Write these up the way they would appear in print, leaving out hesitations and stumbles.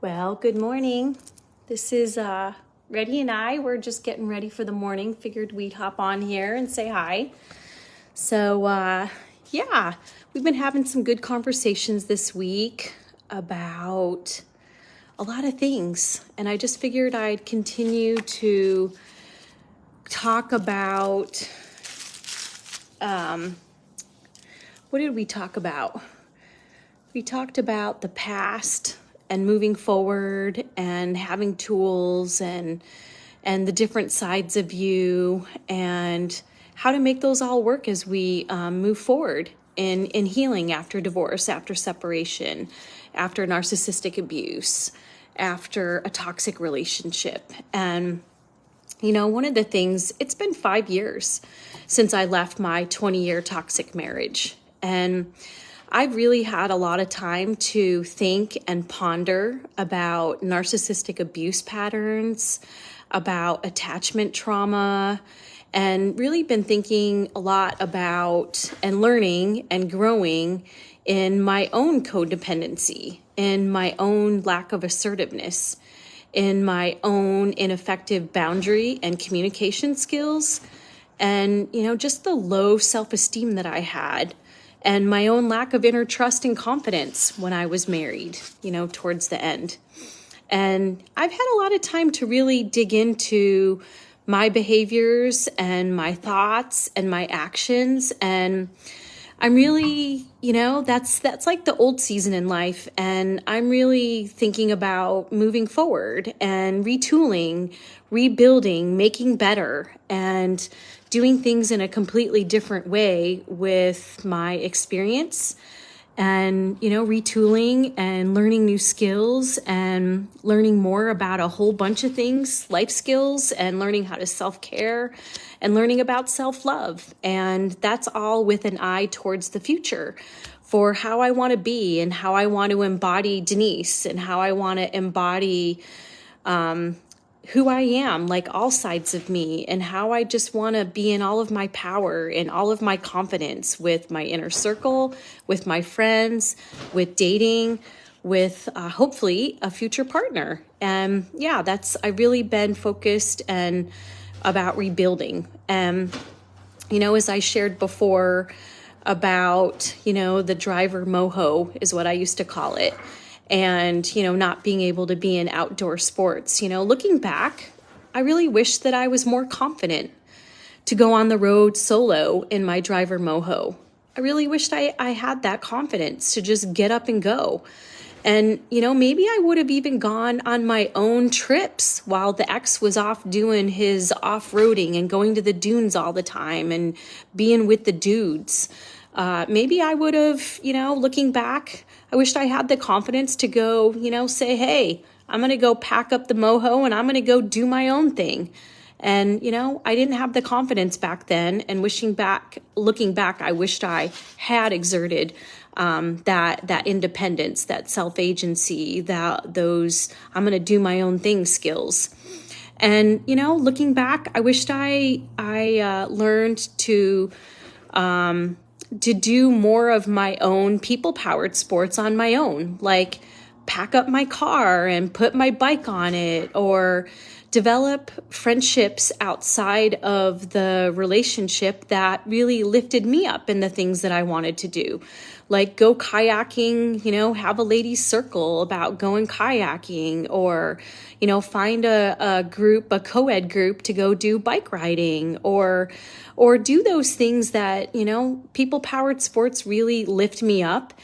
Well, good morning. This is Reddy and I. We're just getting ready for the morning. Figured we'd hop on here and say hi. So, yeah, we've been having some good conversations this week about a lot of things. And I just figured I'd continue to talk about, what did we talk about? We talked about the past and moving forward and having tools and the different sides of you and how to make those all work as we move forward in healing after divorce, after separation, after narcissistic abuse, after a toxic relationship. And one of the things, it's been 5 years since I left my 20-year toxic marriage. And I've really had a lot of time to think and ponder about narcissistic abuse patterns, about attachment trauma, and really been thinking a lot about and learning and growing in my own codependency, in my own lack of assertiveness, in my own ineffective boundary and communication skills, and, just the low self-esteem that I had. And my own lack of inner trust and confidence when I was married, towards the end. And I've had a lot of time to really dig into my behaviors and my thoughts and my actions. And I'm really, that's like the old season in life. And I'm really thinking about moving forward and retooling, rebuilding, making better, and doing things in a completely different way with my experience and, retooling and learning new skills and learning more about a whole bunch of things, life skills, and learning how to self-care and learning about self-love. And that's all with an eye towards the future for how I want to be and how I want to embody Denise and how I want to embody, who I am, like all sides of me, and how I just want to be in all of my power and all of my confidence with my inner circle, with my friends, with dating, with hopefully a future partner. And yeah, I've really been focused and about rebuilding. And, as I shared before about, the driver moho is what I used to call it. And, not being able to be in outdoor sports, looking back, I really wish that I was more confident to go on the road solo in my driver moho. I really wished I had that confidence to just get up and go. And, maybe I would have even gone on my own trips while the ex was off doing his off-roading and going to the dunes all the time and being with the dudes. Maybe I would have, looking back, I wished I had the confidence to go, say, hey, I'm going to go pack up the moho and I'm going to go do my own thing. And, I didn't have the confidence back then. And looking back, I wished I had exerted that independence, that self-agency, those I'm going to do my own thing skills. And, looking back, I wished I learned to do more of my own people-powered sports on my own, like pack up my car and put my bike on it, or develop friendships outside of the relationship that really lifted me up in the things that I wanted to do, like go kayaking, have a ladies' circle about going kayaking, or, find a co-ed group to go do bike riding, or do those things that, people-powered sports really lift me up.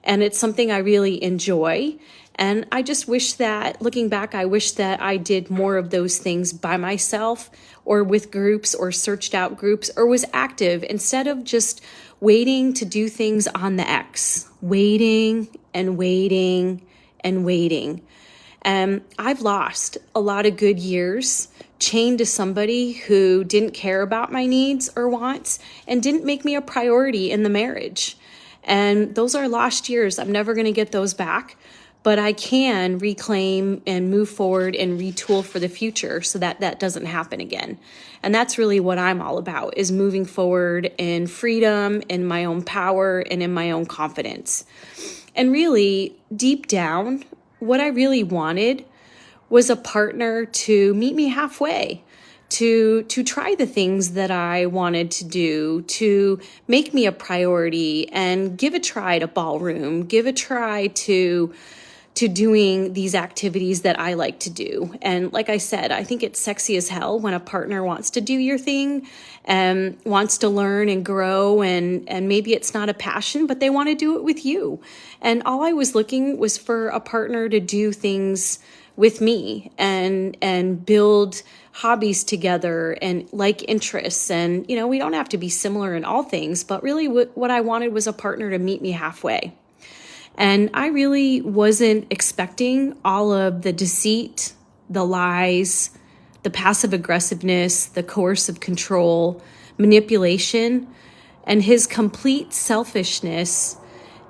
And it's something I really enjoy. And I just wish that, looking back, I wish that I did more of those things by myself or with groups or searched out groups or was active instead of just waiting to do things on the X, waiting and waiting and waiting. I've lost a lot of good years chained to somebody who didn't care about my needs or wants and didn't make me a priority in the marriage. And those are lost years. I'm never going to get those back, but I can reclaim and move forward and retool for the future so that that doesn't happen again. And that's really what I'm all about, is moving forward in freedom, in my own power, and in my own confidence. And really, deep down, what I really wanted was a partner to meet me halfway, to try the things that I wanted to do, to make me a priority and give a try to ballroom, give a try to doing these activities that I like to do. And like I said, I think it's sexy as hell when a partner wants to do your thing and wants to learn and grow, and maybe it's not a passion, but they want to do it with you. And all I was looking was for a partner to do things with me and build hobbies together and like interests. And, you know, we don't have to be similar in all things, but really what I wanted was a partner to meet me halfway. And I really wasn't expecting all of the deceit, the lies, the passive aggressiveness, the coercive control, manipulation, and his complete selfishness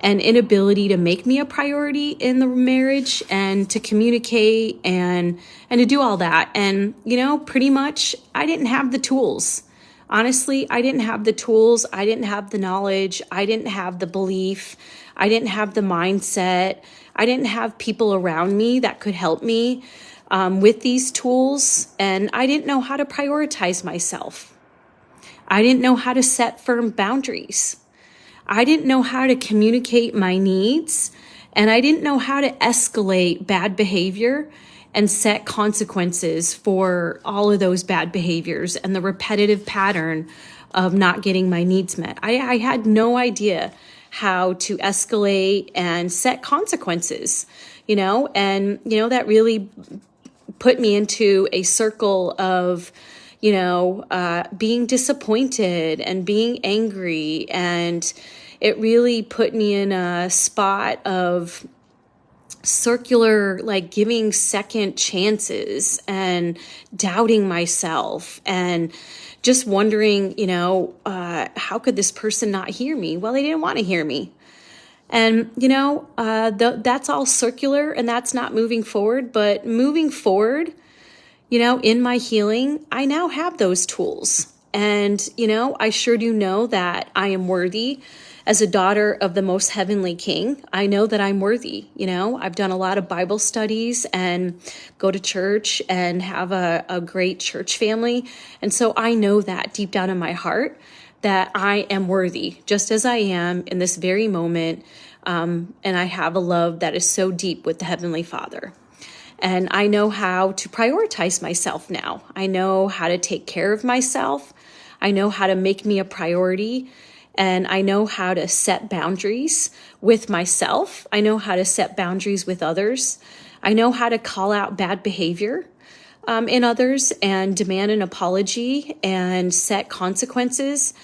and inability to make me a priority in the marriage and to communicate and to do all that. And, you know, pretty much I didn't have the tools. Honestly, I didn't have the tools. I didn't have the knowledge. I didn't have the belief. I didn't have the mindset. I didn't have people around me that could help me with these tools. And I didn't know how to prioritize myself. I didn't know how to set firm boundaries. I didn't know how to communicate my needs. And I didn't know how to escalate bad behavior and set consequences for all of those bad behaviors and the repetitive pattern of not getting my needs met. I had no idea how to escalate and set consequences, you know, and, you know, that really put me into a circle of, you know, being disappointed and being angry. And it really put me in a spot of circular, like giving second chances and doubting myself and just wondering, you know, how could this person not hear me? Well, they didn't want to hear me. And, you know, that's all circular and that's not moving forward. But moving forward, you know, in my healing, I now have those tools. And, you know, I sure do know that I am worthy as a daughter of the most heavenly King. I know that I'm worthy. You know, I've done a lot of Bible studies and go to church and have a great church family. And so I know that deep down in my heart that I am worthy just as I am in this very moment. And I have a love that is so deep with the Heavenly Father. And I know how to prioritize myself now. I know how to take care of myself. I know how to make me a priority. And I know how to set boundaries with myself. I know how to set boundaries with others. I know how to call out bad behavior in others and demand an apology and set consequences.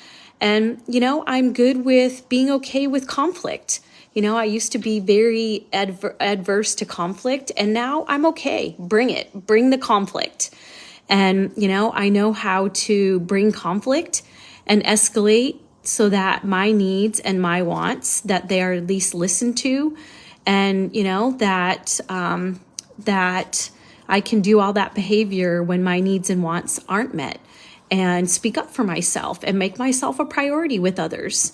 And, you know, I'm good with being okay with conflict. You know, I used to be very adverse to conflict, and now I'm okay. Bring it. Bring the conflict. And, you know, I know how to bring conflict and escalate so that my needs and my wants, that they are at least listened to, and, you know, that that I can do all that behavior when my needs and wants aren't met, and speak up for myself and make myself a priority with others.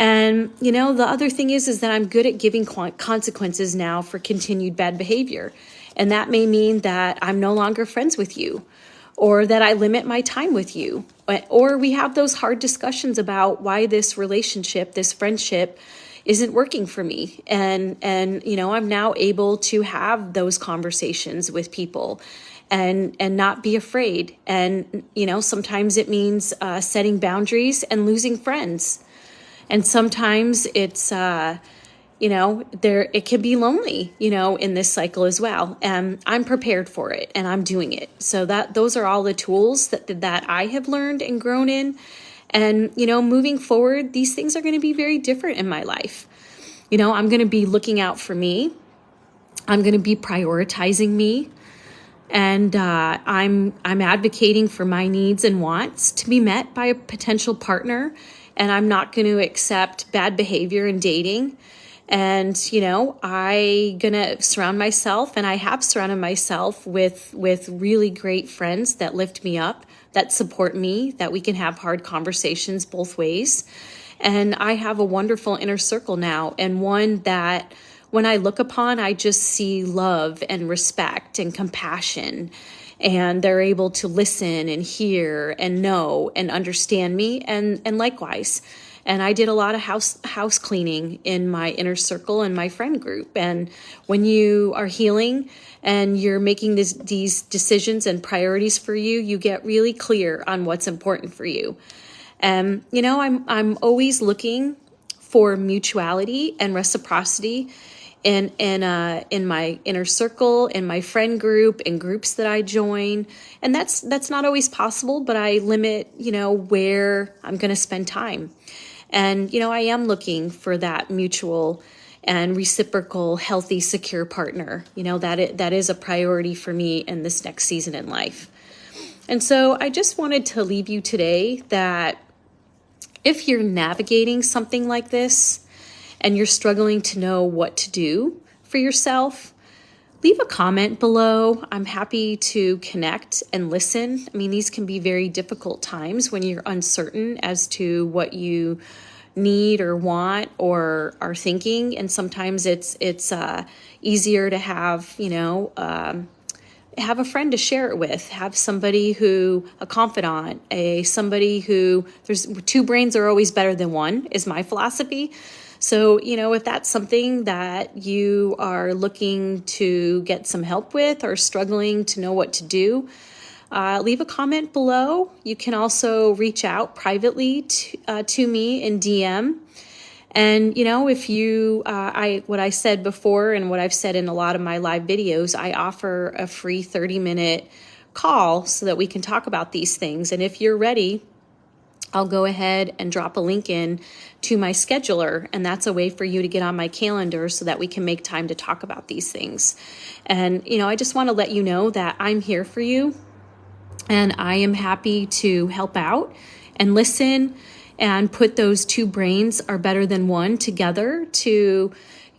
And, you know, the other thing is that I'm good at giving consequences now for continued bad behavior. And that may mean that I'm no longer friends with you, or that I limit my time with you, or we have those hard discussions about why this relationship, this friendship isn't working for me. And, you know, I'm now able to have those conversations with people and not be afraid. And, you know, sometimes it means setting boundaries and losing friends. And sometimes it's, you know, it can be lonely, you know, in this cycle as well. And I'm prepared for it and I'm doing it. So those are all the tools that I have learned and grown in. And, you know, moving forward, these things are going to be very different in my life. You know, I'm going to be looking out for me. I'm going to be prioritizing me. And I'm advocating for my needs and wants to be met by a potential partner. And I'm not going to accept bad behavior in dating. And, you know, I'm going to surround myself, and I have surrounded myself with really great friends that lift me up, that support me, that we can have hard conversations both ways. And I have a wonderful inner circle now, and one that when I look upon, I just see love and respect and compassion, and they're able to listen and hear and know and understand me, and likewise. And I did a lot of house cleaning in my inner circle and my friend group. And when you are healing and you're making these decisions and priorities for you, you get really clear on what's important for you. And I'm always looking for mutuality and reciprocity in my inner circle, in my friend group, in groups that I join. And that's not always possible, but I limit, where I'm going to spend time. And, I am looking for that mutual and reciprocal, healthy, secure partner. That is a priority for me in this next season in life. And so I just wanted to leave you today that if you're navigating something like this and you're struggling to know what to do for yourself, leave a comment below. I'm happy to connect and listen. I mean, these can be very difficult times when you're uncertain as to what you need or want or are thinking. And sometimes it's easier to have, have a friend to share it with, have somebody a confidant, somebody who, there's two brains are always better than one, is my philosophy. So, if that's something that you are looking to get some help with or struggling to know what to do, leave a comment below. You can also reach out privately to me in DM. And, if you, what I said before and what I've said in a lot of my live videos, I offer a free 30-minute call so that we can talk about these things. And if you're ready, I'll go ahead and drop a link in to my scheduler, and that's a way for you to get on my calendar so that we can make time to talk about these things. And, I just want to let you know that I'm here for you, and I am happy to help out and listen and put those two brains are better than one together to,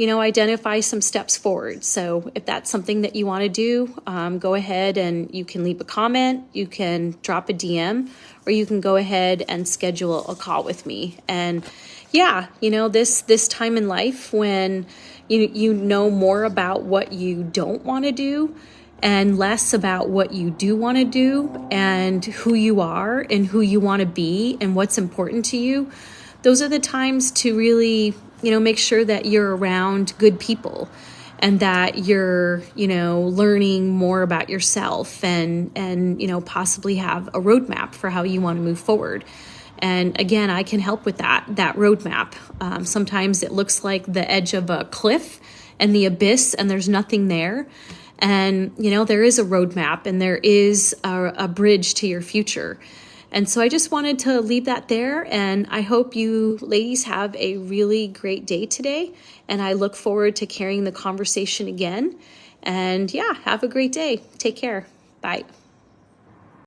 identify some steps forward. So if that's something that you want to do, go ahead and you can leave a comment, you can drop a DM, or you can go ahead and schedule a call with me. And yeah, this time in life when you know more about what you don't want to do and less about what you do want to do and who you are and who you want to be and what's important to you, those are the times to really, make sure that you're around good people and that you're, learning more about yourself and possibly have a roadmap for how you want to move forward. And again, I can help with that roadmap. Sometimes it looks like the edge of a cliff and the abyss and there's nothing there. And, there is a roadmap and there is a bridge to your future. And so I just wanted to leave that there. And I hope you ladies have a really great day today. And I look forward to carrying the conversation again. And yeah, have a great day. Take care. Bye.